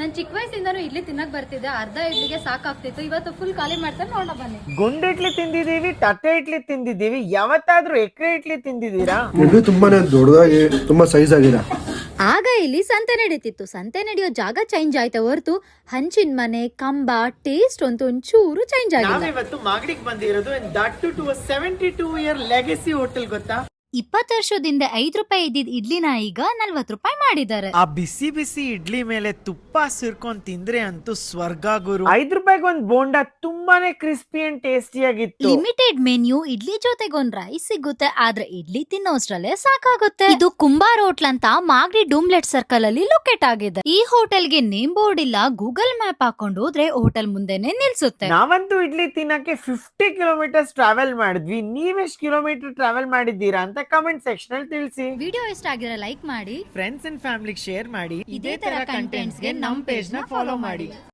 ನಾನು ಚಿಕ್ಕ ವಯಸ್ಸಿಂದನೂ ಇಡ್ಲಿ ತಿನ್ನಕ್ ಬರ್ತಿದ್ದೆ. ಅರ್ಧ ಇಡ್ಲಿಗೆ ಸಾಕಾಗ್ತಿತ್ತು. ಇವತ್ತು ಫುಲ್ ಖಾಲಿ ಮಾಡ್ತಾರೆ, ನೋಡೋಣ ಬನ್ನಿ. ಗುಂಡು ಇಡ್ಲಿ ತಿಂದಿದೀವಿ, ತಟ್ಟೆ ಇಡ್ಲಿ ತಿಂದಿದೀವಿ, ಯಾವತ್ತಾದ್ರೂ ಎಕರೆ ಇಡ್ಲಿ ತಿಂದಿದೀರಾ? ಇಡ್ಲಿ ತುಂಬಾನೇ ದೊಡ್ಡದಾಗಿ ತುಂಬಾ ಸೈಜ್ ಆಗಿದೆ. ಆಗ ಇಲ್ಲಿ ಸಂತೆ ನಡೀತಿತ್ತು. ಸಂತೆ ನಡೆಯೋ ಜಾಗ ಚೇಂಜ್ ಆಯ್ತಾ ಹೊರತು ಹಂಚಿನ ಮನೆ, ಕಂಬ, ಟೇಸ್ಟ್ ಅಂತೂ ಒಂಚೂರು ಚೇಂಜ್ ಆಗಿಲ್ಲ. ನಾವಿವತ್ತು ಮಾಗಡಿಗೆ ಬಂದಿರೋದು that too 72 year legacy hotel, ಗೊತ್ತಾ? 20 ವರ್ಷದಿಂದ 5 ರೂಪಾಯಿ ಇದ್ದಿದ್ ಇಡ್ಲಿನ ಈಗ 40 ರೂಪಾಯಿ ಮಾಡಿದ್ದಾರೆ. ಆ ಬಿಸಿ ಬಿಸಿ ಇಡ್ಲಿ ಮೇಲೆ ತುಪ್ಪ ಸುರ್ಕೊಂಡ್ ತಿಂದ್ರೆ ಅಂತೂ ಸ್ವರ್ಗ ಗುರು. 5 ರೂಪಾಯಿಗೆ ಒಂದ್ ಬೋಂಡಾ ತುಂಬಾನೇ ಕ್ರಿಸ್ಪಿ ಅಂಡ್ ಟೇಸ್ಟಿ ಆಗಿತ್ತು. ಲಿಮಿಟೆಡ್ ಮೆನ್ಯೂ, ಇಡ್ಲಿ ಜೊತೆಗೆ ಒಂದ್ ರೈಸ್ ಸಿಗುತ್ತೆ. ಆದ್ರೆ ಇಡ್ಲಿ ತಿನ್ನೋಷ್ಟ್ರಲ್ಲೇ ಸಾಕಾಗುತ್ತೆ. ಇದು ಕುಂಬಾರ್ ಹೋಟ್ಲ್ ಅಂತ ಮಾಗಡಿ ಡೂಮ್ಲೆಟ್ ಸರ್ಕಲ್ ಅಲ್ಲಿ ಲೊಕೇಟ್ ಆಗಿದೆ. ಈ ಹೋಟೆಲ್ಗೆ ನೇಮ್ ಬೋರ್ಡ್ ಇಲ್ಲ, ಗೂಗಲ್ ಮ್ಯಾಪ್ ಹಾಕೊಂಡು ಹೋದ್ರೆ ಹೋಟೆಲ್ ಮುಂದೆನೆ ನಿಲ್ಸುತ್ತೆ. ನಾವಂತೂ ಇಡ್ಲಿ ತಿನ್ನಕ್ಕೆ 50 ಕಿಲೋಮೀಟರ್ಸ್ ಟ್ರಾವೆಲ್ ಮಾಡಿದ್ವಿ. ನೀವೆಷ್ಟು ಕಿಲೋಮೀಟರ್ ಟ್ರಾವೆಲ್ ಮಾಡಿದ್ದೀರಾ ಅಂತ ಕಮೆಂಟ್ ಸೆಕ್ಷನ್ ಅಲ್ಲಿ ತಿಳಿಸಿ. ವಿಡಿಯೋ ಇಷ್ಟ ಆಗಿದ್ರೆ ಲೈಕ್ ಮಾಡಿ, ಫ್ರೆಂಡ್ಸ್ ಅಂಡ್ ಫ್ಯಾಮಿಲಿಗೆ ಶೇರ್ ಮಾಡಿ. ಇದೇ ತರ ಕಂಟೆಂಟ್ಸ್ ಗೆ ನಮ್ ಪೇಜ್ ನ ಫಾಲೋ ಮಾಡಿ.